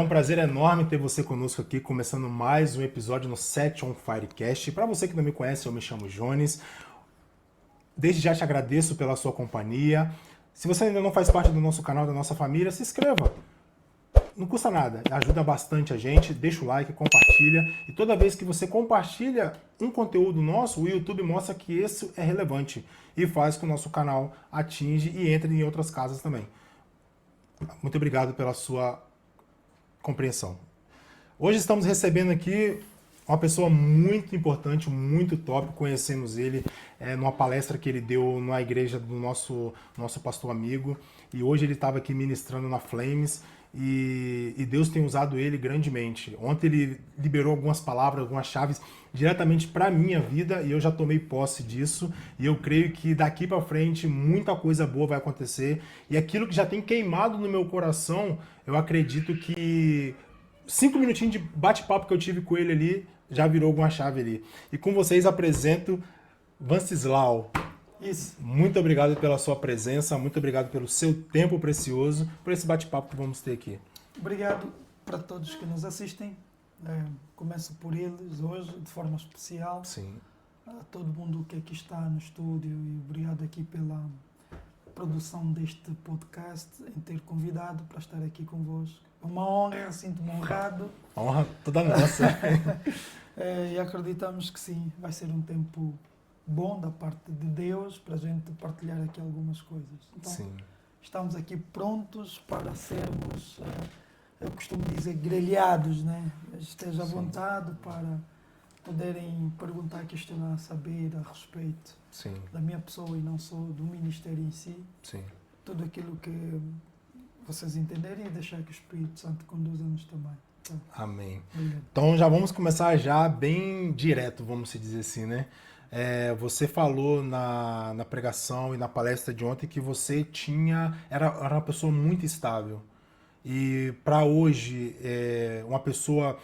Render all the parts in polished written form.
É um prazer enorme ter você conosco aqui, começando mais um episódio no Set on Firecast. Para você que não me conhece, eu me chamo Jones. Desde já te agradeço pela sua companhia. Se você ainda não faz parte do nosso canal, da nossa família, se inscreva. Não custa nada, ajuda bastante a gente. Deixa o like, compartilha. E toda vez que você compartilha um conteúdo nosso, o YouTube mostra que isso é relevante e faz com que o nosso canal atinja e entre em outras casas também. Muito obrigado pela sua compreensão. Hoje estamos recebendo aqui uma pessoa muito importante, muito top. Conhecemos ele numa palestra que ele deu na igreja do nosso pastor amigo. E hoje ele estava aqui ministrando na Flames e Deus tem usado ele grandemente. Ontem ele liberou algumas palavras, algumas chaves diretamente para a minha vida e eu já tomei posse disso. E eu creio que daqui para frente muita coisa boa vai acontecer. E aquilo que já tem queimado no meu coração, eu acredito que 5 minutinhos de bate-papo que eu tive com ele ali, já virou alguma chave ali. E com vocês apresento Vanceslau. Isso. Muito obrigado pela sua presença, muito obrigado pelo seu tempo precioso, por esse bate-papo que vamos ter aqui. Obrigado para todos que nos assistem. Começo por eles hoje, de forma especial. Sim. A todo mundo que aqui está no estúdio e obrigado aqui pela produção deste podcast, em ter convidado para estar aqui convosco. É uma honra, sinto-me honrado. A honra toda nossa. E acreditamos que sim, vai ser um tempo bom da parte de Deus para a gente partilhar aqui algumas coisas. Então, Sim. estamos aqui prontos para sermos, eu costumo dizer, grelhados, né? Esteja à vontade para poderem perguntar, questionar, saber a respeito Sim. da minha pessoa e não só do ministério em si. Sim. Tudo aquilo que vocês entenderem e deixar que o Espírito Santo conduza-nos também. Então, Amém. obrigado. Então já vamos começar já bem direto, vamos dizer assim, né? Você falou na pregação e na palestra de ontem que você era uma pessoa muito estável. E para hoje, uma pessoa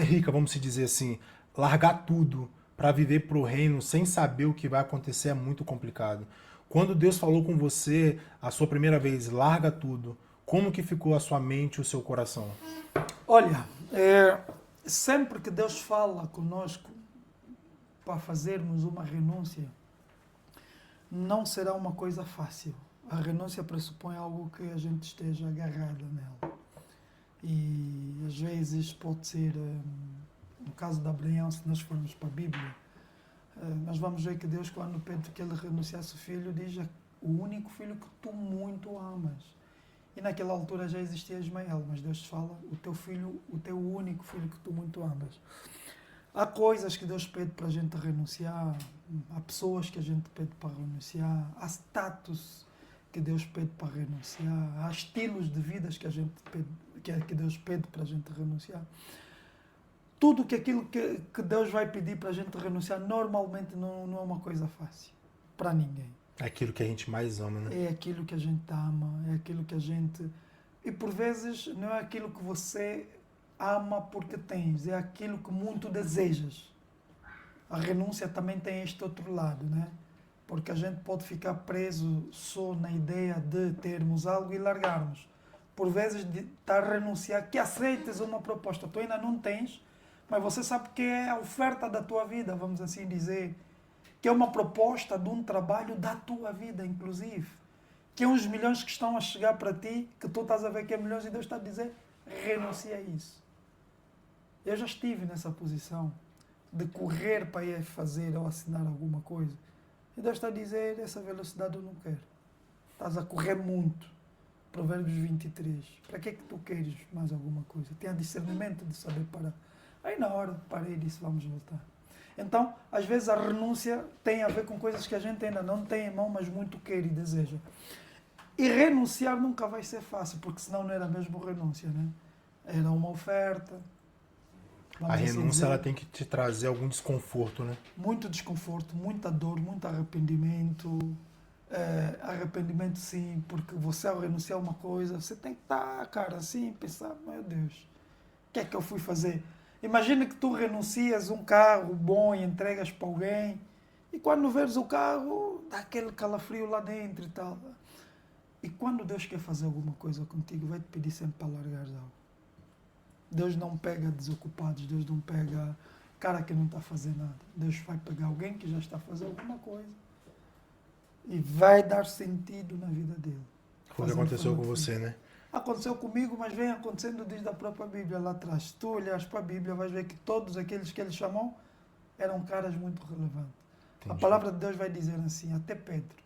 rica, vamos dizer assim, largar tudo para viver para o reino sem saber o que vai acontecer é muito complicado. Quando Deus falou com você a sua primeira vez, larga tudo, como que ficou a sua mente e o seu coração? Olha, sempre que Deus fala conosco para fazermos uma renúncia, não será uma coisa fácil. A renúncia pressupõe algo que a gente esteja agarrado nela. E às vezes pode ser, no caso de Abraão, se nós formos para a Bíblia, nós vamos ver que Deus, quando pede que ele renunciasse o filho, diz o único filho que tu muito amas. E naquela altura já existia Ismael, mas Deus fala, o teu filho, o teu único filho que tu muito amas. Há coisas que Deus pede para a gente renunciar, há pessoas que a gente pede para renunciar, há status que Deus pede para renunciar, há estilos de vidas que a gente pede, que Deus pede para a gente renunciar. Tudo aquilo que Deus vai pedir para a gente renunciar normalmente não é uma coisa fácil para ninguém. É aquilo que a gente mais ama, né? É aquilo que a gente ama, é aquilo que a gente... E por vezes não é aquilo que você ama porque tens, é aquilo que muito desejas. A renúncia também tem este outro lado, né? Porque a gente pode ficar preso só na ideia de termos algo e largarmos. Por vezes de estar a renunciar, que aceites uma proposta, tu ainda não tens, mas você sabe que é a oferta da tua vida, vamos assim dizer, que é uma proposta de um trabalho da tua vida, inclusive, que é uns milhões que estão a chegar para ti, que tu estás a ver que é milhões e Deus está a dizer, renuncia a isso. Eu já estive nessa posição de correr para ir fazer ou assinar alguma coisa. E Deus está a dizer, essa velocidade eu não quero. Estás a correr muito. Provérbios 23. Para que é que tu queres mais alguma coisa? Tenha discernimento de saber parar. Aí na hora parei e disse, vamos voltar. Então, às vezes a renúncia tem a ver com coisas que a gente ainda não tem em mão, mas muito quer e deseja. E renunciar nunca vai ser fácil, porque senão não era mesmo renúncia, né? Era uma oferta. A renúncia ela tem que te trazer algum desconforto, né? Muito desconforto, muita dor, muito arrependimento. Arrependimento sim, porque você ao renunciar a uma coisa, você tem que estar, cara, assim, pensar, meu Deus, o que é que eu fui fazer? Imagina que tu renuncias um carro bom e entregas para alguém e quando veres o carro, dá aquele calafrio lá dentro e tal. E quando Deus quer fazer alguma coisa contigo, vai te pedir sempre para largares algo. Deus não pega desocupados, Deus não pega cara que não está a fazer nada. Deus vai pegar alguém que já está a fazer alguma coisa e vai dar sentido na vida dele. Foi o que aconteceu com você, né? Aconteceu comigo, mas vem acontecendo desde a própria Bíblia lá atrás. Se tu olhares para a Bíblia, vais ver que todos aqueles que ele chamou eram caras muito relevantes. Entendi. A palavra de Deus vai dizer assim, até Pedro.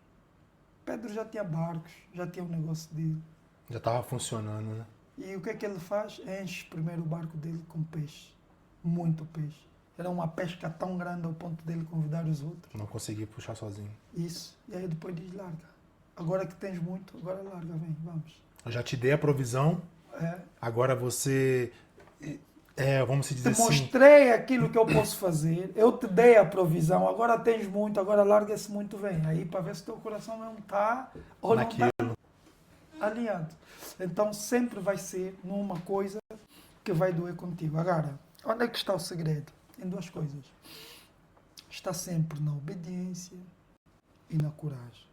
Pedro já tinha barcos, já tinha um negócio dele. Já estava funcionando, né? E o que é que ele faz? Enche primeiro o barco dele com peixe. Muito peixe. Era uma pesca tão grande ao ponto dele convidar os outros. Não consegui puxar sozinho. Isso. E aí depois diz, larga. Agora que tens muito, agora larga, vem, vamos. Eu já te dei a provisão, agora você... vamos se dizer Te assim... mostrei aquilo que eu posso fazer, eu te dei a provisão, agora tens muito, agora larga esse muito, vem. Aí para ver se teu coração não está ou naquilo. não está alinhado. Então sempre vai ser numa coisa que vai doer contigo. Agora, onde é que está o segredo? Em duas coisas. Está sempre na obediência e na coragem.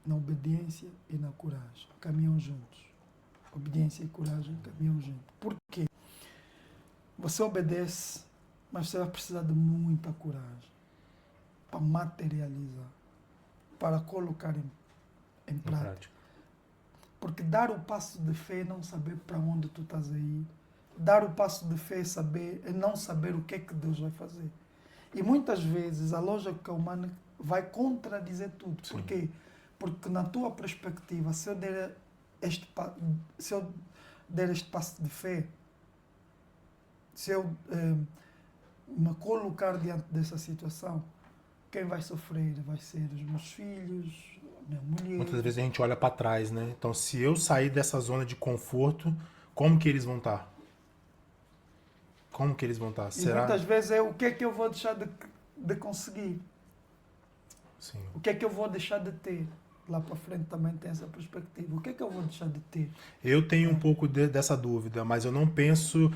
Na obediência e na coragem. Caminham juntos. Obediência e coragem caminham juntos. Por quê? Você obedece, mas você vai precisar de muita coragem para materializar, para colocar em prática. Porque dar o passo de fé é não saber para onde tu estás a ir. Dar o passo de fé é não saber o que é que Deus vai fazer. E muitas vezes a lógica humana vai contradizer tudo. Sim. Por quê? Porque na tua perspectiva, se eu der este passo de fé, se eu me colocar diante dessa situação, quem vai sofrer vai ser os meus filhos, a minha mulher. Muitas vezes a gente olha para trás, né? Então, se eu sair dessa zona de conforto, como que eles vão estar? Como que eles vão estar? E Será? muitas vezes é o que é que eu vou deixar de conseguir? Sim. O que é que eu vou deixar de ter? Lá para frente também tem essa perspectiva. O que é que eu vou deixar de ter? Eu tenho um pouco dessa dúvida, mas eu não penso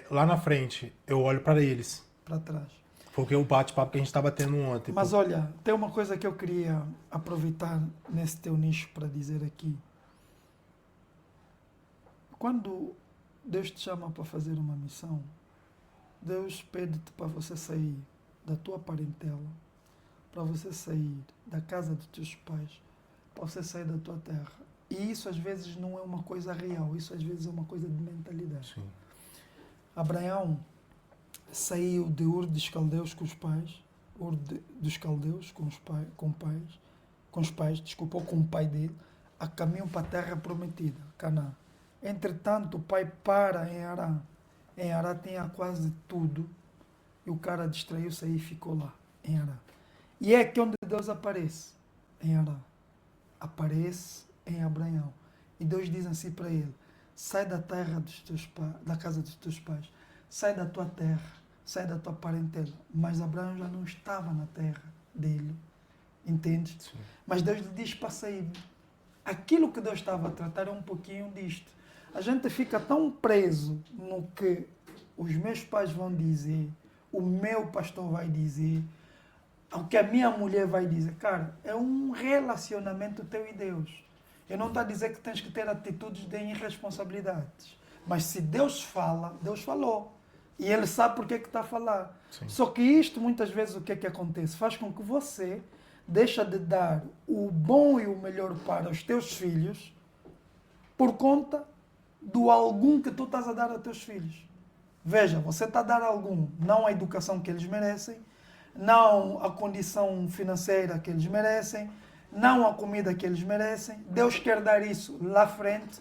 lá na frente. Eu olho para eles. Para trás. Foi o bate-papo que a gente estava tendo ontem. Mas olha, tem uma coisa que eu queria aproveitar nesse teu nicho para dizer aqui. Quando Deus te chama para fazer uma missão, Deus pede-te para você sair da tua parentela, para você sair da casa dos teus pais, para você sair da tua terra. E isso às vezes não é uma coisa real, isso às vezes é uma coisa de mentalidade. Sim. Abraão saiu de Ur dos Caldeus com os pais, Ur dos Caldeus com os pais, ou com o pai dele, a caminho para a terra prometida, Canaã. Entretanto, o pai para em Arã. Em Arã tinha quase tudo, e o cara distraiu-se aí e ficou lá, em Arã. E é aqui onde Deus aparece, em Arã. Aparece em Abraão. E Deus diz assim para ele: sai da terra dos teus pais, da casa dos teus pais, sai da tua terra, sai da tua parentela. Mas Abraão já não estava na terra dele, entende? Sim. Mas Deus lhe diz para sair. Aquilo que Deus estava a tratar é um pouquinho disto. A gente fica tão preso no que os meus pais vão dizer, o meu pastor vai dizer, o que a minha mulher vai dizer. Cara, é um relacionamento teu e Deus. Eu não estou a dizer que tens que ter atitudes de irresponsabilidades. Mas se Deus fala, Deus falou. E Ele sabe porque que está a falar. Sim. Só que isto, muitas vezes, o que é que acontece? Faz com que você deixa de dar o bom e o melhor para os teus filhos por conta do algum que tu estás a dar aos teus filhos. Veja, você está a dar algum, não a educação que eles merecem, não a condição financeira que eles merecem, não a comida que eles merecem. Deus quer dar isso lá frente,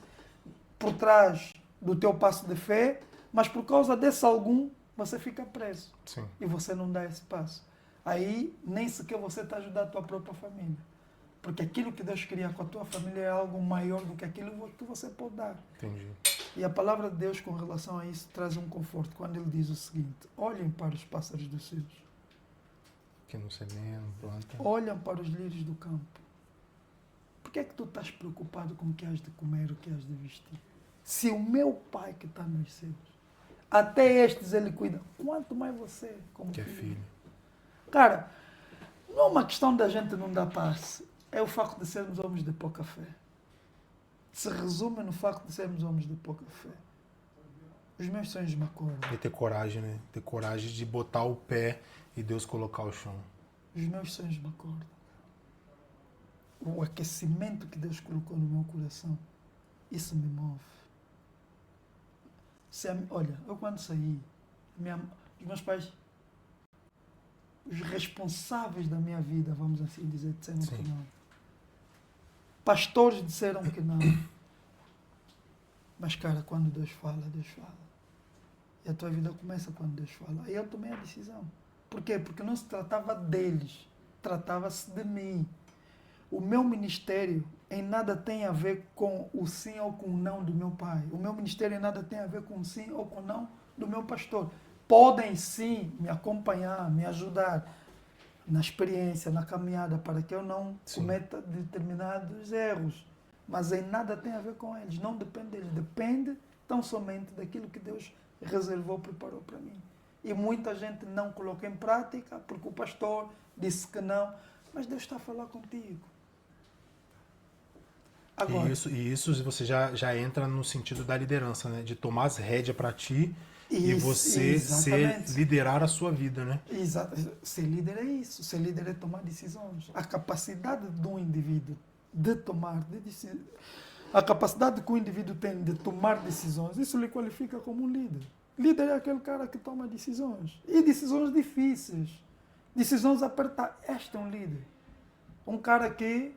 por trás do teu passo de fé, mas por causa desse algum, você fica preso. Sim. E você não dá esse passo. Aí, nem sequer você está ajudando a tua própria família. Porque aquilo que Deus queria com a tua família é algo maior do que aquilo que você pode dar. Entendi. E a palavra de Deus com relação a isso traz um conforto quando Ele diz o seguinte: olhem para os pássaros dos céus. Que não semeiam, não planta. Olhem para os lírios do campo. Por que é que tu estás preocupado com o que has de comer, o que has de vestir? Se o meu Pai que está nos céus, até estes Ele cuida, quanto mais você, como Que é filho. Cara, não é uma questão da gente não dar paz. É o facto de sermos homens de pouca fé. Se resume no facto de sermos homens de pouca fé. Os meus sonhos me acordam. E ter coragem, né? Ter coragem de botar o pé e Deus colocar o chão. Os meus sonhos me acordam. O aquecimento que Deus colocou no meu coração, isso me move. Olha, eu quando saí, os meus pais, os responsáveis da minha vida, vamos assim dizer, disseram que não. Pastores disseram que não. Mas, cara, quando Deus fala, Deus fala. E a tua vida começa quando Deus fala. Aí eu tomei a decisão. Por quê? Porque não se tratava deles, tratava-se de mim. O meu ministério em nada tem a ver com o sim ou com o não do meu pai. O meu ministério em nada tem a ver com o sim ou com o não do meu pastor. Podem sim me acompanhar, me ajudar na experiência, na caminhada, para que eu não cometa determinados erros. Mas em nada tem a ver com eles. Não depende deles. Depende tão somente daquilo que Deus reservou, preparou para mim. E muita gente não coloca em prática porque o pastor disse que não. Mas Deus está a falar contigo. Agora, E isso você já entra no sentido da liderança, né? De tomar as rédeas para ti e você liderar a sua vida, né? Exato. Ser líder é isso. Ser líder é tomar decisões. A capacidade de um indivíduo de tomar decisões, a capacidade que o indivíduo tem de tomar decisões, isso lhe qualifica como um líder. Líder é aquele cara que toma decisões. E decisões difíceis. Decisões apertadas. Este é um líder. Um cara que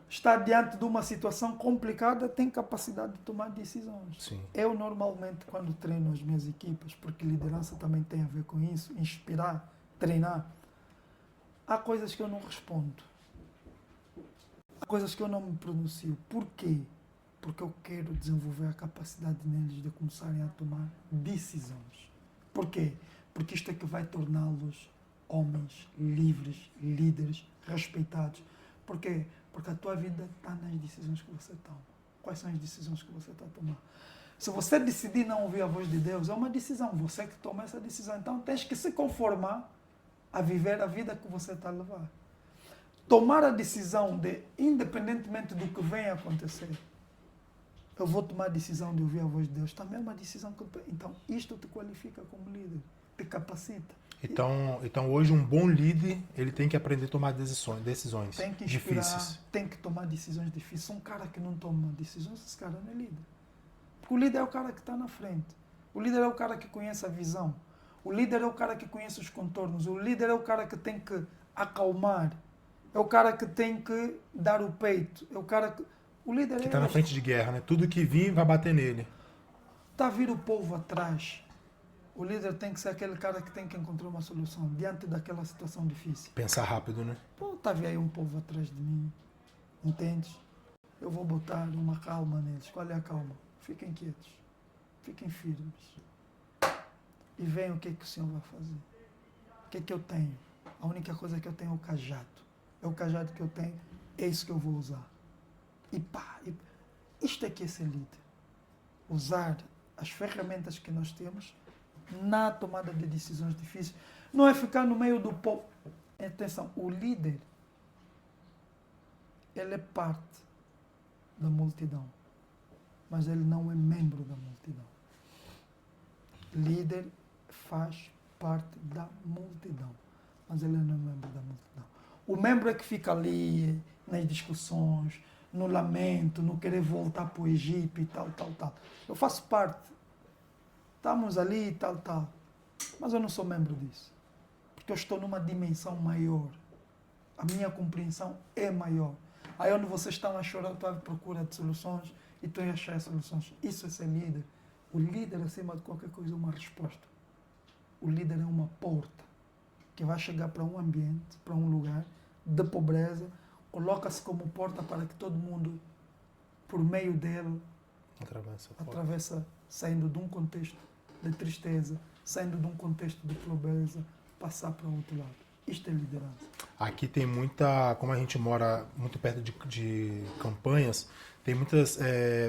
está diante de uma situação complicada tem capacidade de tomar decisões. Sim. Eu normalmente, quando treino as minhas equipas, porque liderança também tem a ver com isso, inspirar, treinar, há coisas que eu não respondo. Há coisas que eu não me pronuncio. Por quê? Porque eu quero desenvolver a capacidade neles de começarem a tomar decisões. Por quê? Porque isto é que vai torná-los homens livres, líderes, respeitados. Por quê? Porque a tua vida está nas decisões que você toma. Quais são as decisões que você está a tomar? Se você decidir não ouvir a voz de Deus, é uma decisão. Você que toma essa decisão. Então, tens que se conformar a viver a vida que você está a levar. Tomar a decisão de, independentemente do que venha a acontecer, eu vou tomar a decisão de ouvir a voz de Deus. Também é uma decisão que... Então, isto te qualifica como líder. Te capacita. Então hoje um bom líder, ele tem que aprender a tomar decisões tem que inspirar, difíceis. Tem que tomar decisões difíceis. Um cara que não toma decisões, esse cara não é líder. Porque o líder é o cara que está na frente. O líder é o cara que conhece a visão. O líder é o cara que conhece os contornos. O líder é o cara que tem que acalmar. É o cara que tem que dar o peito. É o cara que... O líder que é está na frente de guerra, né? Tudo que vir vai bater nele. Está a vir o povo atrás. O líder tem que ser aquele cara que tem que encontrar uma solução diante daquela situação difícil. Pensar rápido, né? Pô, está a vir aí um povo atrás de mim. Entendes? Eu vou botar uma calma neles. Qual é a calma? Fiquem quietos. Fiquem firmes. E vejam o que o Senhor vai fazer. O que eu tenho? A única coisa que eu tenho é o cajado. É o cajado que eu tenho. É isso que eu vou usar. E pá, isto é que é ser líder. Usar as ferramentas que nós temos na tomada de decisões difíceis. Não é ficar no meio do povo. Atenção, o líder, ele é parte da multidão, mas ele não é membro da multidão. Líder faz parte da multidão, mas ele não é membro da multidão. O membro é que fica ali nas discussões, no lamento, no querer voltar para o Egito e tal. Eu faço parte. Estamos ali e tal. Mas eu não sou membro disso. Porque eu estou numa dimensão maior. A minha compreensão é maior. Aí onde vocês estão a chorar, eu estou à procura de soluções e estou a achar soluções. Isso é ser líder. O líder, acima de qualquer coisa, é uma resposta. O líder é uma porta que vai chegar para um ambiente, para um lugar de pobreza, coloca-se como porta para que todo mundo, por meio dele, atravessa, saindo de um contexto de tristeza, saindo de um contexto de pobreza, passar para o outro lado. Isto é liderança. Aqui tem muita, como a gente mora muito perto de campanhas, tem muitas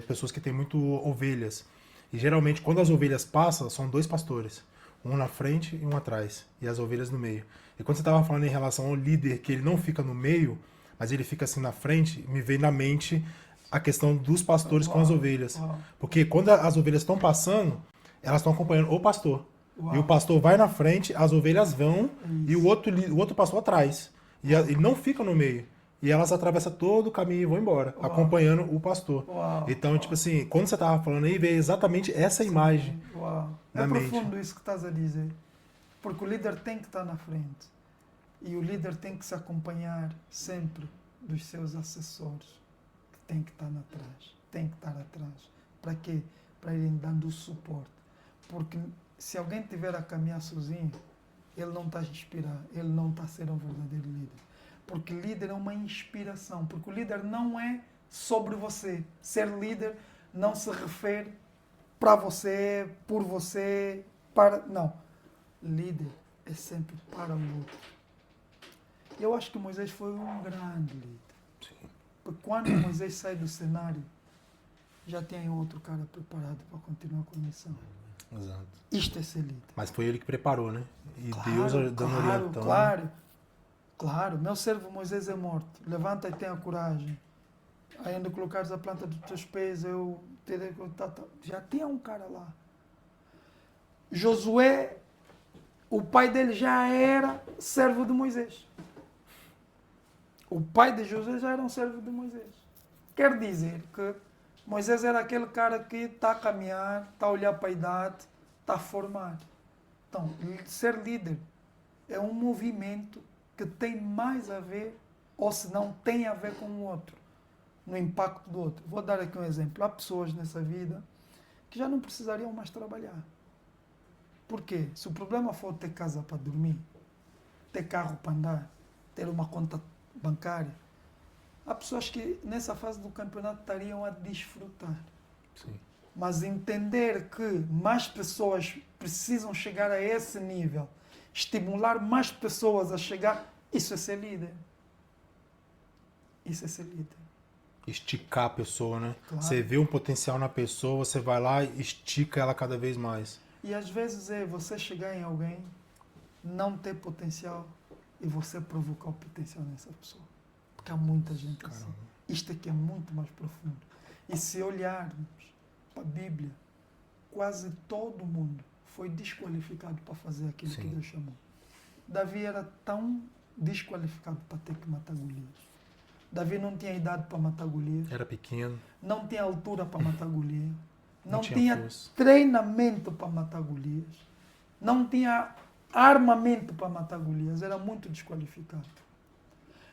pessoas que têm muito ovelhas. E geralmente quando as ovelhas passam, são dois pastores. Um na frente e um atrás. E as ovelhas no meio. E quando você estava falando em relação ao líder, que ele não fica no meio, mas ele fica assim na frente, me veio na mente a questão dos pastores com as ovelhas. Porque quando as ovelhas estão passando, elas estão acompanhando o pastor. Uau. E o pastor vai na frente, as ovelhas vão e o outro pastor atrás. E ele não fica no meio. E elas atravessam todo o caminho e vão embora, Uau. acompanhando o pastor. Uau. Então, Uau. tipo assim, quando você tava falando aí, veio exatamente essa imagem. Uau. na É mente. profundo isso que estás a dizer. Porque o líder tem que estar na frente. E o líder tem que se acompanhar sempre dos seus assessores, que tem que estar atrás. Tem que estar atrás. Para quê? Para irem dando o suporte. Porque se alguém estiver a caminhar sozinho, ele não está a inspirar, ele não está a ser um verdadeiro líder. Porque líder é uma inspiração. Porque o líder não é sobre você. Ser líder não se refere para você, por você, para... Não. Líder é sempre para o outro. Eu acho que Moisés foi um grande líder. Sim. Porque quando Moisés sai do cenário, já tem outro cara preparado para continuar com a missão. Exato. Isto é ser líder. Mas foi ele que preparou, né? E Claro, Deus dando claro, orientando. claro. Meu servo Moisés é morto. Levanta e tenha coragem. Ainda colocares a planta dos teus pés, eu terei... Já tinha um cara lá. Josué, o pai dele já era servo de Moisés. O pai de Josué já era um servo de Moisés. Quer dizer que Moisés era aquele cara que está a caminhar, está a olhar para a idade, está a formar. Então, ser líder é um movimento que tem mais a ver, ou se não tem a ver com o outro, no impacto do outro. Vou dar aqui um exemplo. Há pessoas nessa vida que já não precisariam mais trabalhar. Por quê? Se o problema for ter casa para dormir, ter carro para andar, ter uma conta bancária, há pessoas que nessa fase do campeonato estariam a desfrutar. Sim. Mas entender que mais pessoas precisam chegar a esse nível, estimular mais pessoas a chegar, isso é ser líder. Isso é ser líder. Esticar a pessoa, né? Claro. Você vê um potencial na pessoa, você vai lá e estica ela cada vez mais. E às vezes é você chegar em alguém, não ter potencial e você provocar o potencial nessa pessoa. Porque há muita gente assim. Isto aqui é muito mais profundo. E se olharmos para a Bíblia, quase todo mundo foi desqualificado para fazer aquilo Sim. que Deus chamou. Davi era tão desqualificado para ter que matar Golias. Davi não tinha idade para matar Golias. Era pequeno. Não tinha altura para matar Golias. Não tinha tinha força. treinamento para matar Golias. Não tinha armamento para matar Golias. Era muito desqualificado.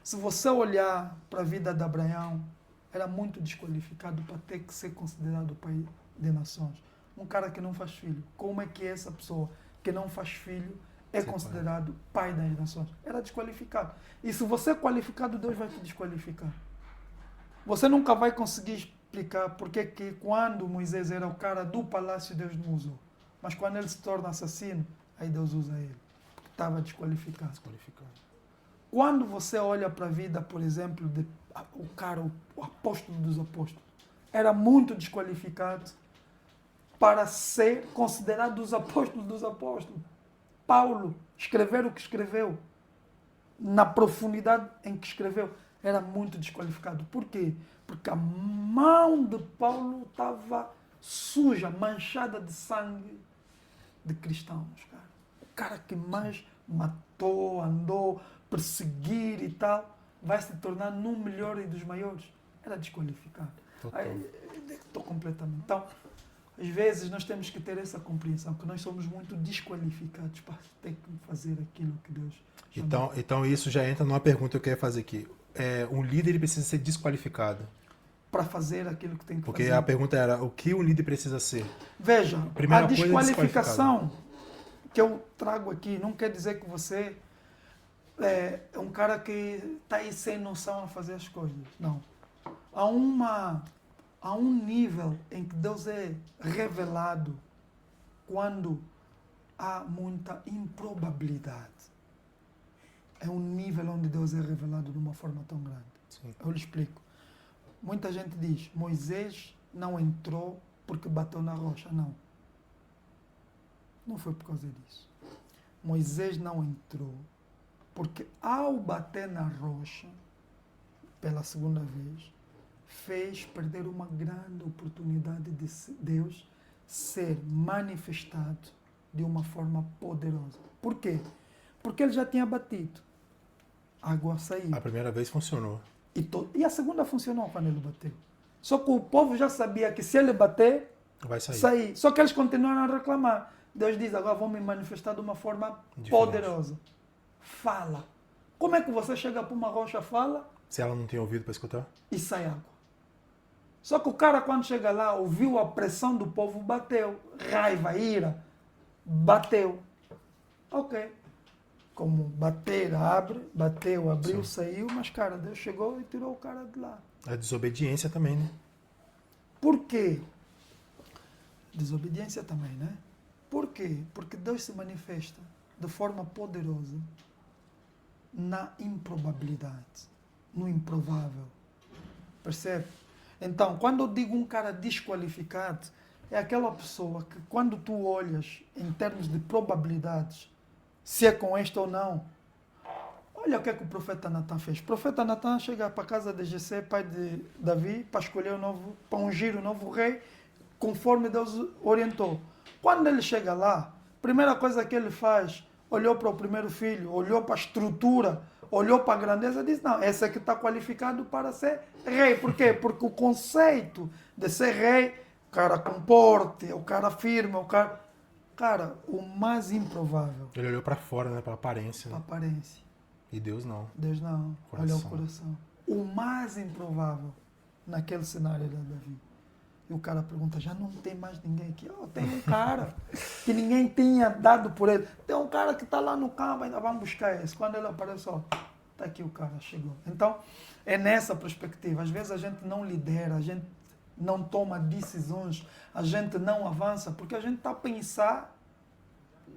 Se você olhar para a vida de Abraão, era muito desqualificado para ter que ser considerado pai de nações. Um cara que não faz filho. Como é que essa pessoa que não faz filho é considerado pai das nações? Era desqualificado. E se você é qualificado, Deus vai te desqualificar. Você nunca vai conseguir explicar porque que quando Moisés era o cara do palácio, Deus não usou. Mas quando ele se torna assassino, aí Deus usa ele. Porque estava desqualificado. Quando você olha para a vida, por exemplo, o cara, o apóstolo dos apóstolos, era muito desqualificado para ser considerado dos apóstolos dos apóstolos. Paulo, escrever o que escreveu, na profundidade em que escreveu, era muito desqualificado. Por quê? Porque a mão de Paulo estava suja, manchada de sangue de cristãos. Cara. O cara que mais matou, andou, perseguir e tal, vai se tornar no melhor e dos maiores. Era desqualificado. Estou completamente. Então, às vezes nós temos que ter essa compreensão, que nós somos muito desqualificados para ter que fazer aquilo que Deus chamou. Então isso já entra numa pergunta que eu queria fazer aqui. Um líder ele precisa ser desqualificado? Para fazer aquilo que tem que Porque fazer. a pergunta era, o que um líder precisa ser? Veja, Primeira a coisa é desqualificação que eu trago aqui não quer dizer que você é um cara que está aí sem noção a fazer as coisas. Não. Há um nível em que Deus é revelado quando há muita improbabilidade. É um nível onde Deus é revelado de uma forma tão grande. Sim. Eu lhe explico. Muita gente diz, Moisés não entrou porque bateu na rocha. Não. Não foi por causa disso. Moisés não entrou porque ao bater na rocha, pela segunda vez, fez perder uma grande oportunidade de Deus ser manifestado de uma forma poderosa. Por quê? Porque ele já tinha batido. A água saiu. A primeira vez funcionou. E a segunda funcionou quando ele bateu. Só que o povo já sabia que se ele bater, Vai sair. sair. Só que eles continuaram a reclamar. Deus diz, agora vão me manifestar de uma forma Diferente. poderosa. Fala. Como é que você chega para uma rocha, fala Se ela não tem ouvido para escutar? e sai água? Só que o cara, quando chega lá, ouviu a pressão do povo, bateu. Raiva, ira, bateu. Ok. Como bater, abre, bateu, abriu, Sim. saiu, mas, cara, Deus chegou e tirou o cara de lá. A desobediência também, né? Por quê? Desobediência também, né? Por quê? Porque Deus se manifesta de forma poderosa na improbabilidade, no improvável. Percebe? Então, quando eu digo um cara desqualificado, é aquela pessoa que quando tu olhas em termos de probabilidades, se é com este ou não, olha o que é que o profeta Natan fez. O profeta Natan chega para a casa de Jessé, pai de Davi, para escolher para ungir o novo rei, conforme Deus orientou. Quando ele chega lá, a primeira coisa que ele faz, olhou para o primeiro filho, olhou para a estrutura, olhou para a grandeza e disse, não, esse aqui está qualificado para ser rei. Por quê? Porque o conceito de ser rei, o cara com porte, o cara firme, o cara... Cara, o mais improvável. Ele olhou para fora, né? Para aparência. Para Né? aparência. E Deus não. Deus não. Coração. Olha o coração. O mais improvável naquele cenário de Davi. E o cara pergunta, já não tem mais ninguém aqui? Oh, tem um cara que ninguém tinha dado por ele. Tem um cara que está lá no campo, ainda vamos buscar esse. Quando ele aparece, ó, está aqui o cara, chegou. Então, é nessa perspectiva. Às vezes a gente não lidera, a gente não toma decisões, a gente não avança, porque a gente está a pensar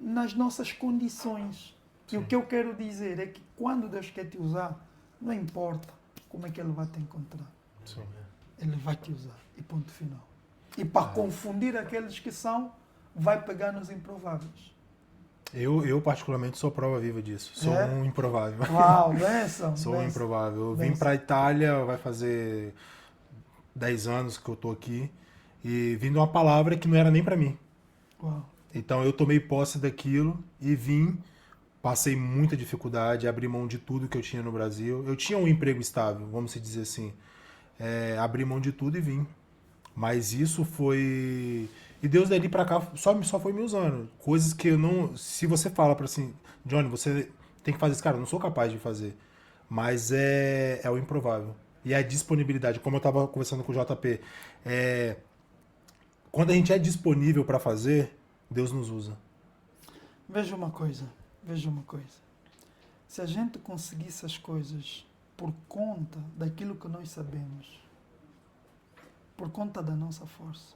nas nossas condições. E o que eu quero dizer é que quando Deus quer te usar, não importa como é que Ele vai te encontrar. Sim. Ele vai te usar. E ponto final. E para confundir aqueles que são, vai pegar nos improváveis. Eu particularmente sou prova viva disso. Sou um improvável. Uau, benção. Sou um improvável. Eu vim Benção. para a Itália, vai fazer 10 anos que eu tô aqui, e vim de uma palavra que não era nem para mim. Uau. Então eu tomei posse daquilo e vim, passei muita dificuldade, abri mão de tudo que eu tinha no Brasil. Eu tinha um emprego estável, vamos dizer assim. Abri mão de tudo e vim. Mas isso foi... E Deus dali pra cá só foi me usando. Coisas que eu não... Se você fala pra assim, Johnny, você tem que fazer isso, cara, eu não sou capaz de fazer. Mas é o improvável. E a disponibilidade, como eu tava conversando com o JP, quando a gente é disponível pra fazer, Deus nos usa. Veja uma coisa. Se a gente conseguisse as coisas por conta daquilo que nós sabemos, por conta da nossa força,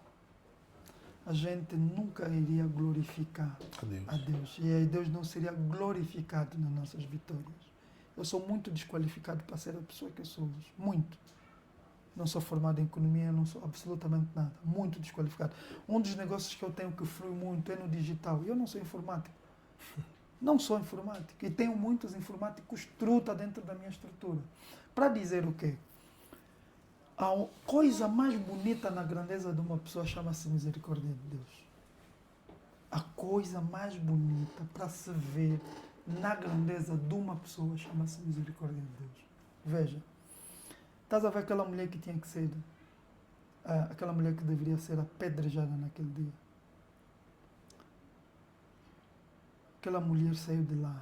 a gente nunca iria glorificar a Deus. E aí Deus não seria glorificado nas nossas vitórias. Eu sou muito desqualificado para ser a pessoa que eu sou hoje. Muito. Não sou formado em economia, não sou absolutamente nada. Muito desqualificado. Um dos negócios que eu tenho que flui muito é no digital. E eu não sou informático. Não sou informático. E tenho muitos informáticos truta dentro da minha estrutura. Para dizer o quê? A coisa mais bonita na grandeza de uma pessoa chama-se misericórdia de Deus. A coisa mais bonita para se ver na grandeza de uma pessoa chama-se misericórdia de Deus. Veja, estás a ver aquela mulher que tinha que ser, aquela mulher que deveria ser apedrejada naquele dia. Aquela mulher saiu de lá.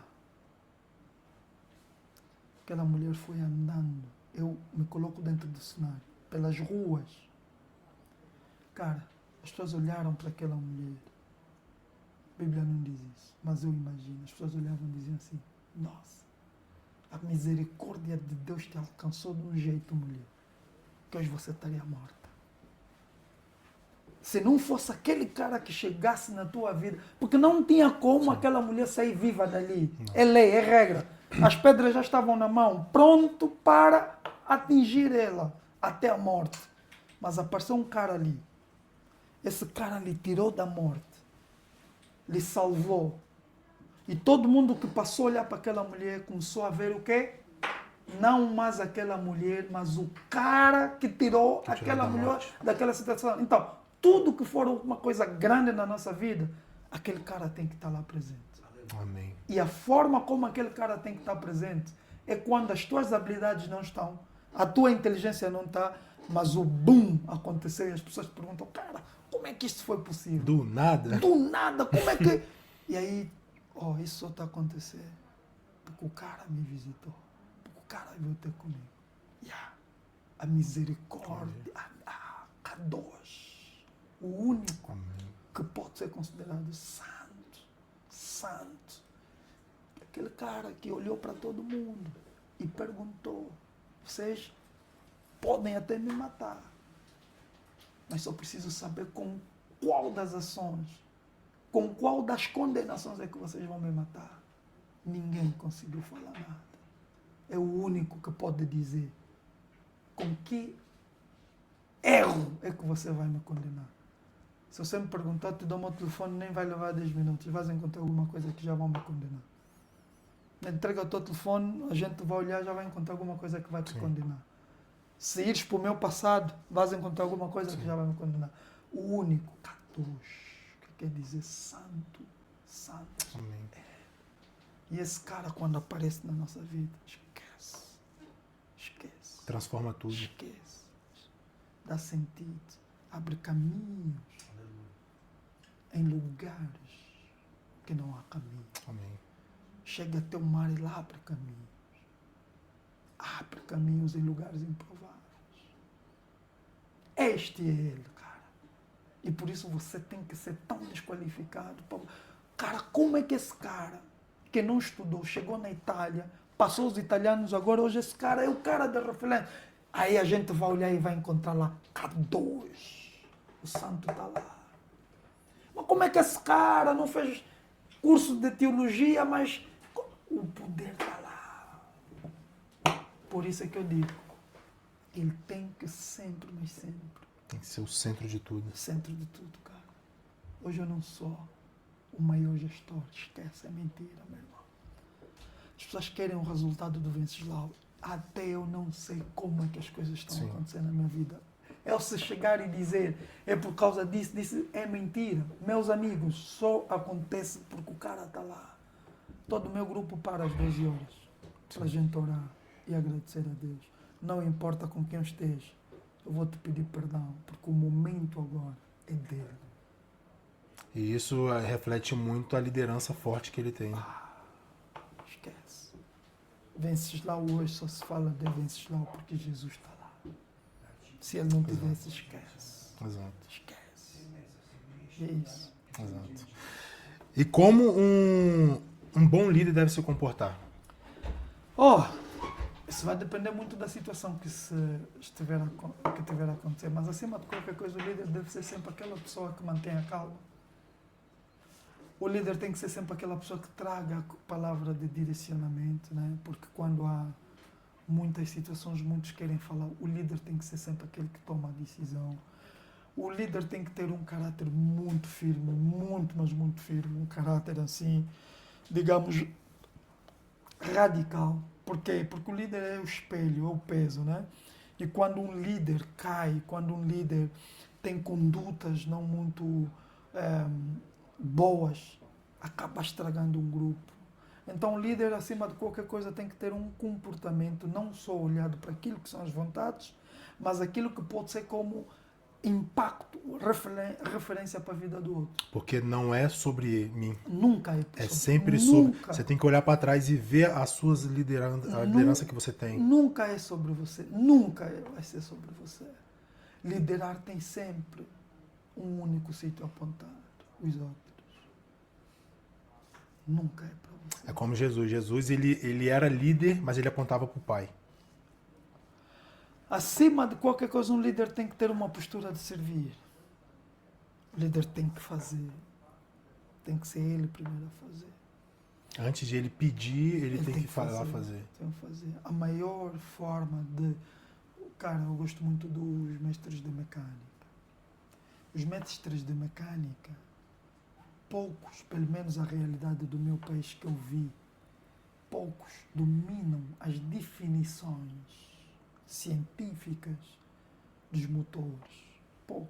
Aquela mulher foi andando. Eu me coloco dentro do cenário, pelas ruas. Cara, as pessoas olharam para aquela mulher. A Bíblia não diz isso, mas eu imagino. As pessoas olhavam e diziam assim, nossa, a misericórdia de Deus te alcançou de um jeito, mulher, que hoje você estaria morta. Se não fosse aquele cara que chegasse na tua vida, porque não tinha como aquela mulher sair viva dali. Não. É lei, é regra. As pedras já estavam na mão, pronto para atingir ela até a morte. Mas apareceu um cara ali. Esse cara lhe tirou da morte. Lhe salvou. E todo mundo que passou a olhar para aquela mulher começou a ver o quê? Não mais aquela mulher, mas o cara que tirou aquela mulher daquela situação. Então, tudo que for uma coisa grande na nossa vida, aquele cara tem que estar lá presente. Amém. E a forma como aquele cara tem que estar presente é quando as tuas habilidades não estão, a tua inteligência não está, mas o boom aconteceu e as pessoas perguntam, cara, como é que isto foi possível? Do nada? Do nada, como é que... E aí, isso só está a acontecer porque o cara me visitou, porque o cara veio ter comigo. A misericórdia, a Kadosh, o único que pode ser considerado santo. Aquele cara que olhou para todo mundo e perguntou, vocês podem até me matar, mas só preciso saber com qual das ações, com qual das condenações é que vocês vão me matar. Ninguém conseguiu falar nada. É o único que pode dizer com que erro é que você vai me condenar. Se você me perguntar, te dou o meu telefone, nem vai levar 10 minutos. Vais encontrar alguma coisa que já vão me condenar. Entrega o teu telefone, a gente vai olhar, já vai encontrar alguma coisa que vai te condenar. Se ires para o meu passado, vais encontrar alguma coisa que já vai me condenar. O único, Kadosh, que quer dizer santo. Amém. E esse cara, quando aparece na nossa vida, esquece. Transforma tudo. Esquece. Dá sentido. Abre caminhos em lugares que não há caminho. Amém. Chega até o mar e lá abre caminhos. Abre caminhos em lugares improváveis. Este é ele, cara. E por isso você tem que ser tão desqualificado. Cara, como é que esse cara, que não estudou, chegou na Itália, passou os italianos, agora hoje esse cara é o cara da referência. Aí a gente vai olhar e vai encontrar lá Kadosh. O santo está lá. Mas como é que esse cara não fez curso de teologia, mas o poder está lá. Por isso é que eu digo, ele tem que sempre, mas sempre. Tem que ser o centro de tudo. Centro de tudo, cara. Hoje eu não sou o maior gestor. Esquece, é mentira, meu irmão. As pessoas querem o resultado do Venceslau. Até eu não sei como é que as coisas estão acontecendo na minha vida. É se chegar e dizer, é por causa disso, é mentira. Meus amigos, só acontece porque o cara está lá. Todo o meu grupo para às 12 horas para a gente orar e agradecer a Deus. Não importa com quem eu esteja, eu vou te pedir perdão, porque o momento agora é dele. E isso reflete muito a liderança forte que ele tem. Esquece. Venceslau hoje só se fala de Venceslau porque Jesus está lá. Se ele não tivesse, esquece. Exato. Esquece. E é isso. Exato. E como um bom líder deve se comportar? Isso vai depender muito da situação que tiver a acontecer, mas acima de qualquer coisa o líder deve ser sempre aquela pessoa que mantém a calma. O líder tem que ser sempre aquela pessoa que traga a palavra de direcionamento, né? Porque quando há muitas situações, muitos querem falar, o líder tem que ser sempre aquele que toma a decisão. O líder tem que ter um caráter muito firme, muito, mas muito firme, um caráter assim, digamos, radical. Por quê? Porque o líder é o espelho, é o peso, né? E quando um líder cai, quando um líder tem condutas não muito boas, acaba estragando um grupo. Então o líder, acima de qualquer coisa, tem que ter um comportamento não só olhado para aquilo que são as vontades, mas aquilo que pode ser como impacto, referência para a vida do outro. Porque não é sobre mim. Nunca é sobre. É sempre sobre. Você tem que olhar para trás e ver as suas a liderança que você tem. Nunca é sobre você. Nunca vai ser sobre você. Liderar tem sempre um único sítio apontado. Os outros. Nunca é para você. É como Jesus. Jesus, ele era líder, mas ele apontava para o Pai. Acima de qualquer coisa, um líder tem que ter uma postura de servir. O líder tem que fazer. Tem que ser ele primeiro a fazer. Antes de ele pedir, ele tem que fazer. Tem que fazer. A maior forma de... Cara, eu gosto muito dos mestres de mecânica. Os mestres de mecânica, poucos, pelo menos a realidade do meu país que eu vi, poucos dominam as definições científicas dos motores. Poucos.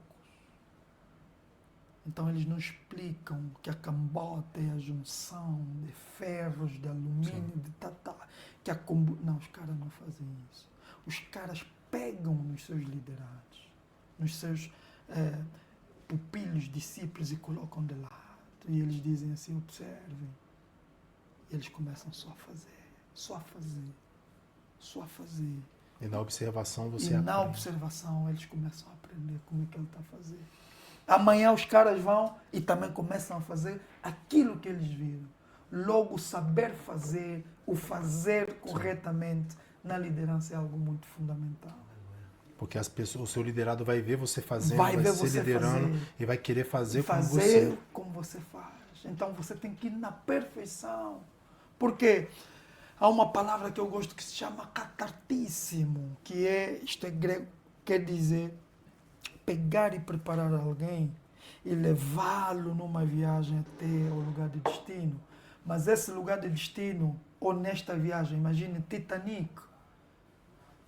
Então eles não explicam que a cambota é a junção de ferros, de alumínio, Sim. de tatá, que Não, os caras não fazem isso. Os caras pegam nos seus liderados, nos seus pupilos, discípulos e colocam de lado. E eles dizem assim, observem. E eles começam só a fazer, só a fazer, só a fazer. E na observação você E aprende. na observação eles começam a aprender como é que ele está a fazer. Amanhã os caras vão e também começam a fazer aquilo que eles viram. Logo, o saber fazer, o fazer corretamente na liderança é algo muito fundamental. Porque as pessoas, o seu liderado vai ver você fazendo, Vai ver ser você liderando fazer. e vai querer fazer, Fazer como você faz. Então você tem que ir na perfeição. Porque há uma palavra que eu gosto que se chama catartíssimo, que isto é grego, quer dizer pegar e preparar alguém e levá-lo numa viagem até o lugar de destino. Mas esse lugar de destino, ou nesta viagem, imagine Titanic,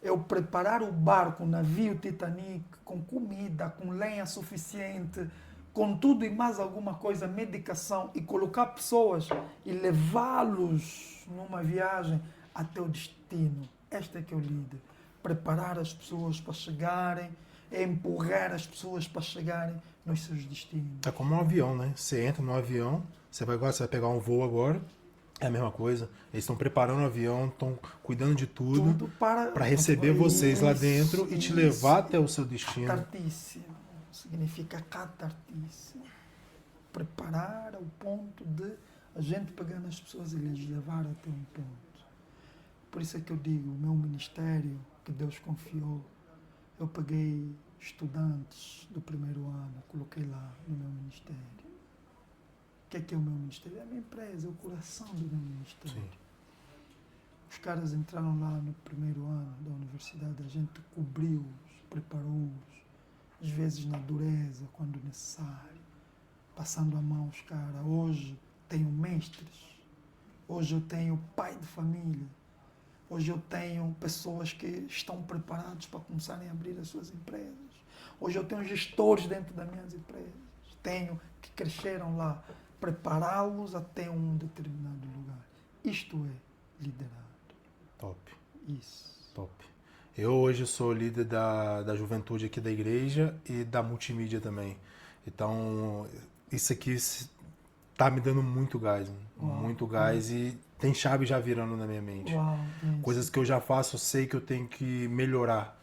eu preparar o barco, o navio Titanic, com comida, com lenha suficiente, com tudo e mais alguma coisa, medicação, e colocar pessoas e levá-los numa viagem até o destino. Este é que é o líder. Preparar as pessoas para chegarem, empurrar as pessoas para chegarem nos seus destinos. É como um avião, né? Você entra no avião, você vai pegar um voo agora, é a mesma coisa. Eles estão preparando o avião, estão cuidando de tudo para receber vocês lá dentro e te levar até o seu destino. Catartíssimo. Significa catartíssimo. Preparar ao ponto de a gente pegar nas pessoas e lhes levar até um ponto. Por isso é que eu digo, o meu ministério que Deus confiou, eu peguei estudantes do primeiro ano, coloquei lá no meu ministério. O que é o meu ministério? É a minha empresa, é o coração do meu ministério. Sim. Os caras entraram lá no primeiro ano da universidade, a gente cobriu-os, preparou-os, às vezes na dureza, quando necessário, passando a mão aos caras. Hoje tenho mestres, hoje eu tenho pai de família, hoje eu tenho pessoas que estão preparadas para começarem a abrir as suas empresas. Hoje eu tenho gestores dentro das minhas empresas, tenho que cresceram lá, prepará-los até um determinado lugar. Isto é liderado. Top. Isso. Top. Eu hoje sou líder da juventude aqui da igreja e da multimídia também. Então, isso aqui tá me dando muito gás, muito gás e tem chave já virando na minha mente. Uau, coisas que eu já faço, eu sei que eu tenho que melhorar,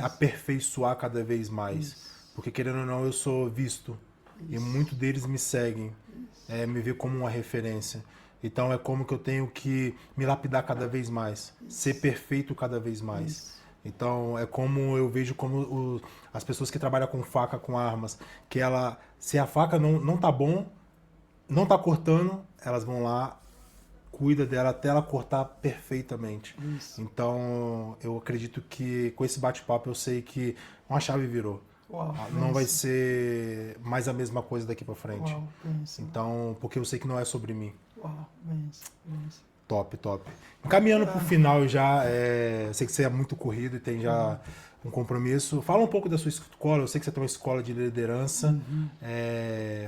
aperfeiçoar cada vez mais. Isso. Porque querendo ou não, eu sou visto e muitos deles me seguem, me vê como uma referência. Então é como que eu tenho que me lapidar cada vez mais, ser perfeito cada vez mais. Então é como eu vejo como as pessoas que trabalham com faca, com armas, que se a faca não tá bom, não tá cortando, elas vão lá, cuida dela até ela cortar perfeitamente. Isso. Então eu acredito que com esse bate-papo eu sei que uma chave virou. Uau, Não vai ser mais a mesma coisa daqui para frente. Uau, então, porque eu sei que não é sobre mim. Uau, Top, top. Encaminhando para o final já, sei que você é muito corrido e tem já um compromisso. Fala um pouco da sua escola, eu sei que você tem uma escola de liderança.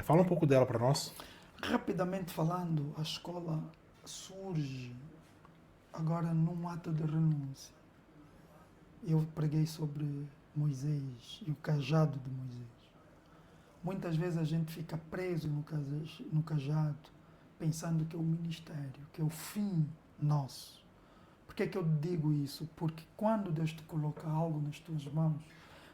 Fala um pouco dela para nós. Rapidamente falando, a escola surge agora num ato de renúncia. Eu preguei sobre Moisés e o cajado de Moisés. Muitas vezes a gente fica preso no cajado, pensando que é o ministério, que é o fim nosso. Por que é que eu digo isso? Porque quando Deus te coloca algo nas tuas mãos,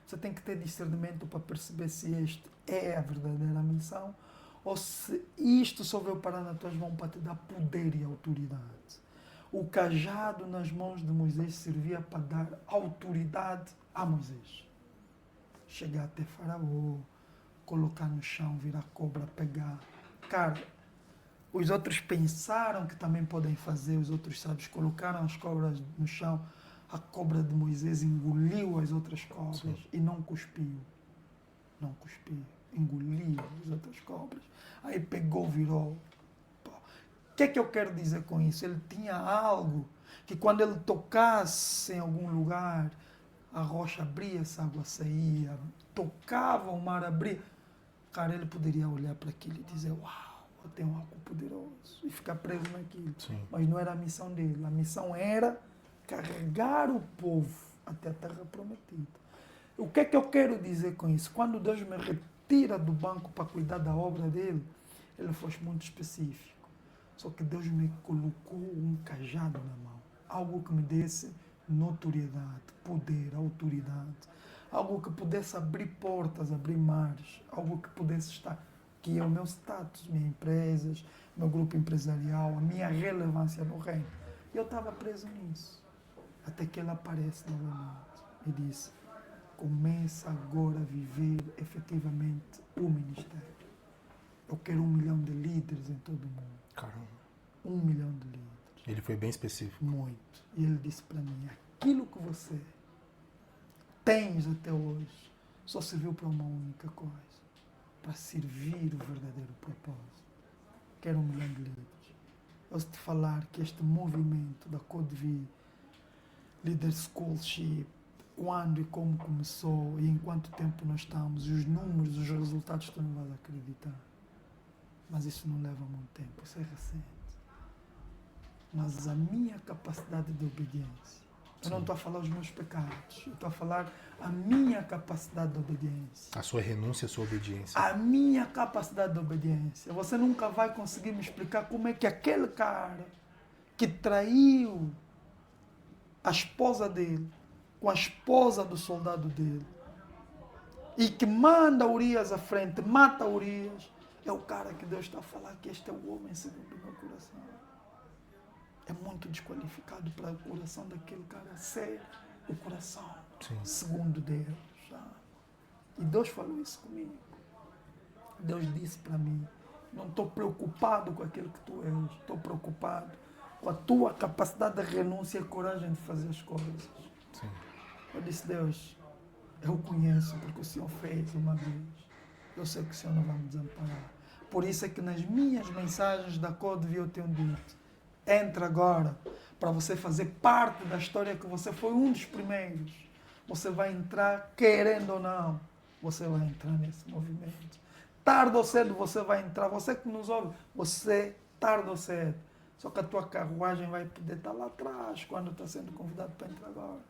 você tem que ter discernimento para perceber se este é a verdadeira missão ou se isto só veio parar nas tuas mãos para te dar poder e autoridade. O cajado nas mãos de Moisés servia para dar autoridade a Moisés. Chegar até Faraó, colocar no chão, virar cobra, pegar. Cara, os outros pensaram que também podem fazer, os outros sábios colocaram as cobras no chão, a cobra de Moisés engoliu as outras cobras. Sim. E não cuspiu. Não cuspiu. Engoliu as outras cobras. Aí pegou, virou. O que é que eu quero dizer com isso? Ele tinha algo que quando ele tocasse em algum lugar, a rocha abria, essa água saía. Tocava, o mar abria. Cara, ele poderia olhar para aquilo e dizer, uau, eu tenho algo poderoso, e ficar preso naquilo. Sim. Mas não era a missão dele. A missão era carregar o povo até a terra prometida. O que é que eu quero dizer com isso? Quando Deus me retira do banco para cuidar da obra dele, ele foi muito específico. Só que Deus me colocou um cajado na mão. Algo que me desse notoriedade, poder, autoridade. Algo que pudesse abrir portas, abrir mares. Algo que pudesse estar, que é o meu status, minhas empresas, meu grupo empresarial, a minha relevância no reino. E eu estava preso nisso. Até que ele aparece novamente e disse, começa agora a viver efetivamente o ministério. Eu quero 1 milhão de líderes em todo o mundo. Caramba. 1 milhão de líderes. Ele foi bem específico. Muito. E ele disse para mim, aquilo que você tens até hoje só serviu para uma única coisa, para servir o verdadeiro propósito. Quero 1 milhão de líderes. Eu se te falar que este movimento da Codeville Leader Schoolship, quando e como começou e em quanto tempo nós estamos, e os números, os resultados, tu não vais acreditar. Mas isso não leva muito tempo, isso é recente. Mas a minha capacidade de obediência, eu não estou a falar os meus pecados, eu estou a falar a minha capacidade de obediência. A sua renúncia, a sua obediência. A minha capacidade de obediência. Você nunca vai conseguir me explicar como é que aquele cara que traiu a esposa dele com a esposa do soldado dele e que manda Urias à frente, mata Urias, é o cara que Deus está a falar que este é o homem segundo o meu coração. É muito desqualificado para o coração daquele cara ser o coração segundo Deus. Sabe? E Deus falou isso comigo. Deus disse para mim, não estou preocupado com aquilo que tu és, estou preocupado com a tua capacidade de renúncia e coragem de fazer as coisas. Sim. Eu disse, Deus, eu conheço porque o Senhor fez uma vez. Eu sei que o Senhor não vai me desamparar. Por isso é que nas minhas mensagens da Codeville eu tenho dito, entra agora para você fazer parte da história que você foi um dos primeiros. Você vai entrar, querendo ou não, você vai entrar nesse movimento. Tarde ou cedo você vai entrar. Você que nos ouve, você, tarde ou cedo. Só que a tua carruagem vai poder estar lá atrás quando está sendo convidado para entrar agora.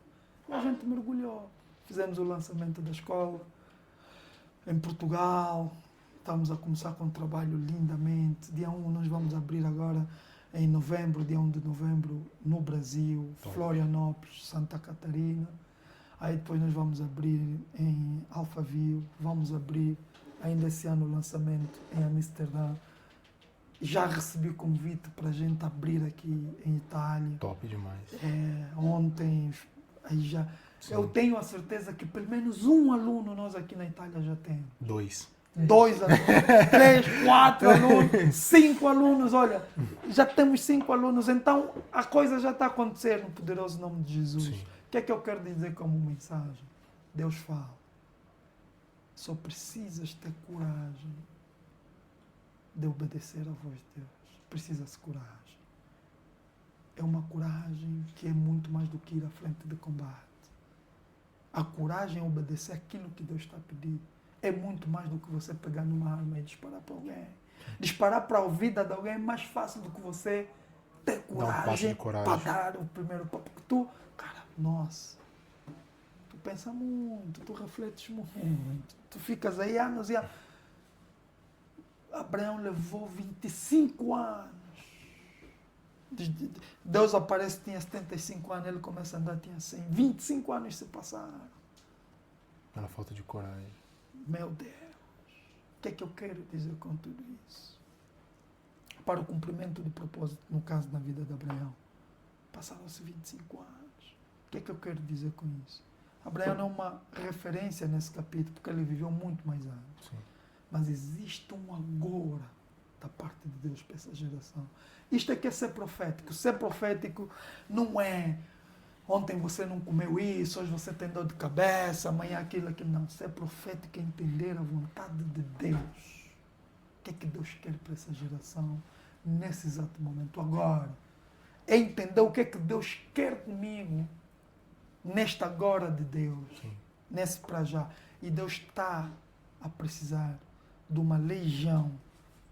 E a gente mergulhou. Fizemos o lançamento da escola em Portugal. Estamos a começar com um trabalho lindamente. Dia 1 nós vamos abrir agora em novembro, dia 1 de novembro, no Brasil, Florianópolis, Santa Catarina. Aí depois nós vamos abrir em Alphaville, vamos abrir ainda esse ano o lançamento em Amsterdã. Já recebi convite para a gente abrir aqui em Itália. Top demais. Ontem, aí já. Sim. Eu tenho a certeza que pelo menos um aluno nós aqui na Itália já temos. 2 alunos, 3, 4 alunos, 5 alunos, olha, já temos 5 alunos, então a coisa já está acontecendo no poderoso nome de Jesus. Sim. O que é que eu quero dizer como mensagem? Deus fala, só precisas ter coragem de obedecer à voz de Deus, precisa-se coragem. É uma coragem que é muito mais do que ir à frente de combate. A coragem é obedecer aquilo que Deus está pedindo. É muito mais do que você pegar numa arma e disparar para alguém. Disparar para a vida de alguém é mais fácil do que você ter coragem, para dar o primeiro passo. Porque tu, cara, nossa, tu pensa muito, tu refletes muito, tu ficas aí anos e anos. Abraão levou 25 anos. Deus aparece, tinha 75 anos, ele começa a andar, tinha 100. 25 anos se passaram. Pela falta de coragem. Meu Deus, o que é que eu quero dizer com tudo isso? Para o cumprimento do propósito, no caso da vida de Abraão, passaram-se 25 anos. O que é que eu quero dizer com isso? Abraão não é uma referência nesse capítulo, porque ele viveu muito mais anos. Sim. Mas existe um agora da parte de Deus para essa geração. Isto é que é ser profético. Ser profético não é ontem você não comeu isso, hoje você tem dor de cabeça, amanhã aquilo. Não. Ser profético é entender a vontade de Deus. O que é que Deus quer para essa geração nesse exato momento, agora. É entender o que é que Deus quer comigo neste agora de Deus. Sim. Nesse para já. E Deus está a precisar de uma legião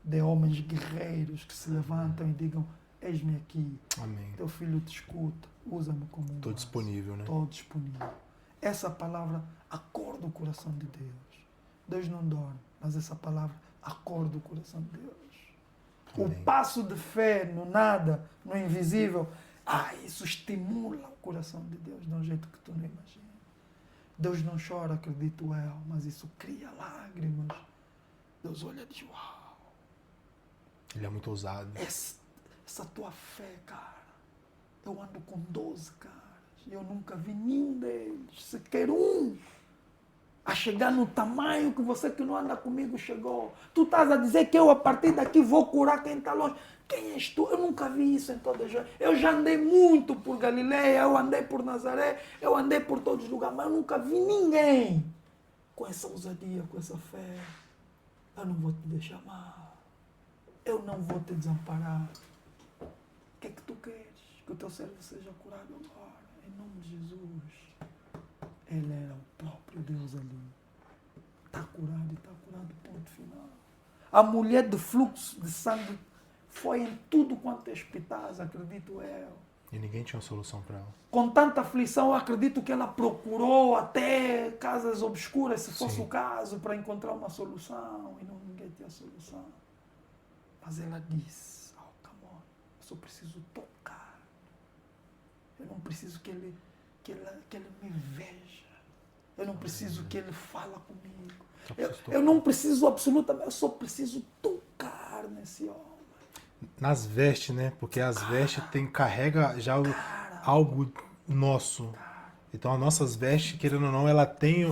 de homens guerreiros que se levantam e digam: eis-me aqui, Amém. teu filho te escuta, usa-me como um Estou vaso. disponível, né? Estou disponível. Essa palavra acorda o coração de Deus. Deus não dorme, mas essa palavra acorda o coração de Deus. Amém. O passo de fé no nada, no invisível, isso estimula o coração de Deus de um jeito que tu não imaginas. Deus não chora, acredito eu, mas isso cria lágrimas. Deus olha e diz: uau, Ele é muito ousado. essa tua fé, cara. Eu ando com 12 caras e eu nunca vi nenhum deles, sequer um, a chegar no tamanho que você que não anda comigo chegou. Tu estás a dizer que eu a partir daqui vou curar quem está longe. Quem és tu? Eu nunca vi isso em toda a gente. Eu já andei muito por Galileia, eu andei por Nazaré, eu andei por todos os lugares, mas eu nunca vi ninguém com essa ousadia, com essa fé. Eu não vou te deixar mal. Eu não vou te desamparar. O que é que tu queres? Que o teu servo seja curado agora, em nome de Jesus. Ele era o próprio Deus ali. Está curado e está curado, ponto final. A mulher de fluxo de sangue foi em tudo quanto é hospitais, acredito eu. E ninguém tinha uma solução para ela. Com tanta aflição, eu acredito que ela procurou até casas obscuras, se fosse Sim. o caso, para encontrar uma solução. E ninguém tinha solução. Mas ela disse: oh, come on, eu só preciso tocar. Eu não preciso que ele me veja. Eu não preciso que ele fale comigo. Eu não preciso absolutamente, eu só preciso tocar nesse homem. Nas vestes, né? Porque as vestes carrega já algo nosso. Então as nossas vestes, querendo ou não, ela tem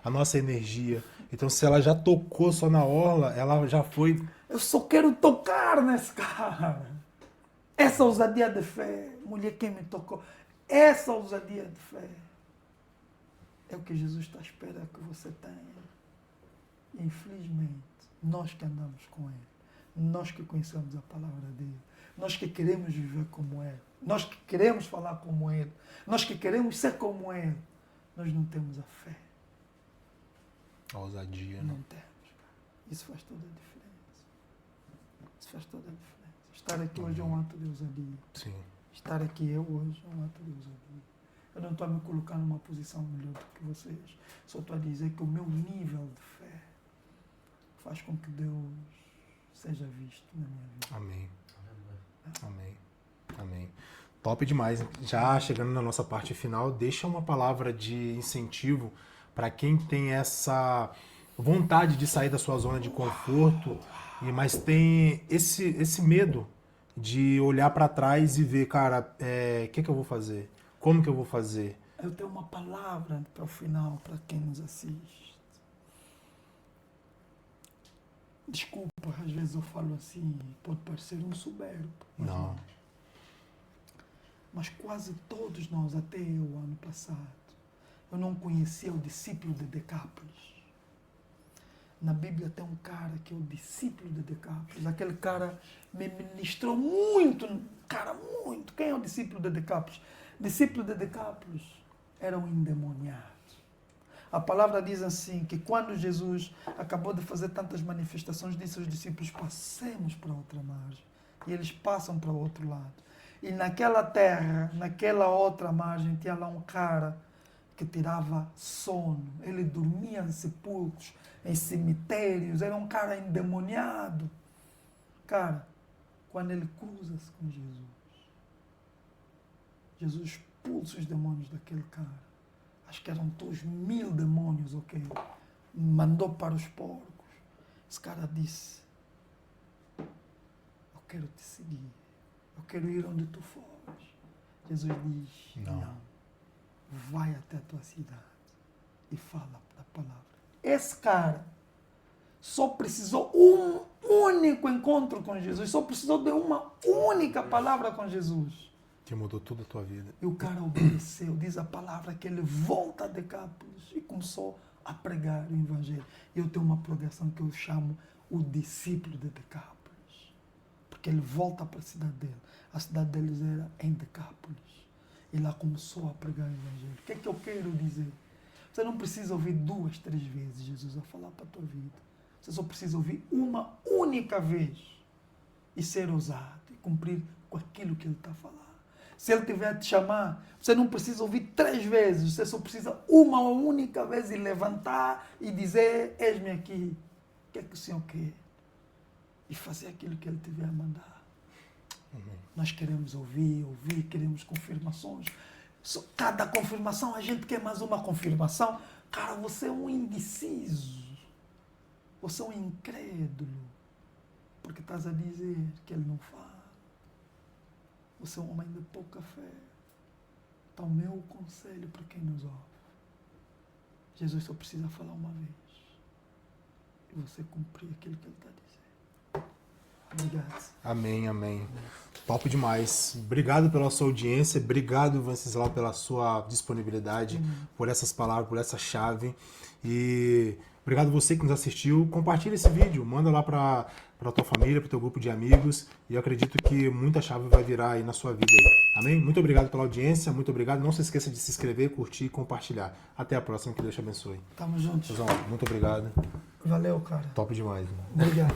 a nossa energia. Então se ela já tocou só na orla, ela já foi... Eu só quero tocar nesse cara. Essa ousadia de fé, mulher, quem me tocou, essa ousadia de fé é o que Jesus está esperando que você tenha. Infelizmente, nós que andamos com Ele, nós que conhecemos a palavra dele, nós que queremos viver como Ele, nós que queremos falar como Ele, nós que queremos ser como Ele, nós não temos a fé. A ousadia, Não né? temos, cara. Isso faz toda a diferença. Isso faz toda a diferença. Estar aqui hoje é um ato de ousadia. Sim. Estar aqui eu hoje é um ato de ousadia. Eu não estou a me colocar numa posição melhor do que vocês. Só estou a dizer que o meu nível de fé faz com que Deus seja visto na minha vida. Amém. Amém. Amém. Top demais. Já chegando na nossa parte final, deixa uma palavra de incentivo para quem tem essa vontade de sair da sua zona de conforto, mas tem esse medo de olhar para trás e ver, cara, o que eu vou fazer? Como que eu vou fazer? Eu tenho uma palavra para o final, para quem nos assiste. Desculpa, às vezes eu falo assim, pode parecer um soberbo. Não. Mas quase todos nós, até eu, ano passado, eu não conhecia o discípulo de Decápolis. Na Bíblia tem um cara que é o discípulo de Decápolis. Aquele cara me ministrou muito, cara, muito. Quem é o discípulo de Decápolis? Discípulo de Decápolis era um endemoniado. A palavra diz assim, que quando Jesus acabou de fazer tantas manifestações, disse aos discípulos: passemos para outra margem. E eles passam para o outro lado. E naquela terra, naquela outra margem, tinha lá um cara que tirava sono. Ele dormia em sepulcros, em cemitérios. Era um cara endemoniado. Cara, quando ele cruza-se com Jesus, Jesus expulsa os demônios daquele cara. Acho que eram todos 1000 demônios, ok? Mandou para os porcos. Esse cara disse: eu quero te seguir. Eu quero ir onde tu fores. Jesus diz: não. Vai até a tua cidade e fala da palavra. Esse cara só precisou um único encontro com Jesus. Só precisou de uma única palavra com Jesus. Que mudou tudo a tua vida. E o cara obedeceu. Diz a palavra que ele volta a Decápolis e começou a pregar o evangelho. E eu tenho uma pregação que eu chamo o discípulo de Decápolis. Porque ele volta para a cidade dele. A cidade deles era em Decápolis. E lá começou a pregar o evangelho. O que é que eu quero dizer? Você não precisa ouvir 2, 3 vezes Jesus a falar para a tua vida. Você só precisa ouvir uma única vez e ser ousado e cumprir com aquilo que ele está a falar. Se ele tiver a te chamar, você não precisa ouvir 3 vezes, você só precisa uma única vez e levantar e dizer: eis-me aqui, o que é que o Senhor quer? E fazer aquilo que ele tiver a mandar. Nós queremos ouvir, queremos confirmações. Cada confirmação, a gente quer mais uma confirmação. Cara, você é um indeciso. Você é um incrédulo. Porque estás a dizer que ele não faz. Você é um homem de pouca fé. Então, o meu conselho para quem nos ouve: Jesus só precisa falar uma vez. E você cumprir aquilo que ele está a dizer. Obrigado. Amém, amém. Top demais. Obrigado pela sua audiência. Obrigado, Venceslau, pela sua disponibilidade, por essas palavras, por essa chave. E obrigado você que nos assistiu. Compartilha esse vídeo, manda lá para tua família, para o teu grupo de amigos. E eu acredito que muita chave vai virar aí na sua vida. Aí. Amém? Muito obrigado pela audiência. Muito obrigado. Não se esqueça de se inscrever, curtir e compartilhar. Até a próxima. Que Deus te abençoe. Tamo juntos. Muito obrigado. Valeu, cara. Top demais. Obrigado.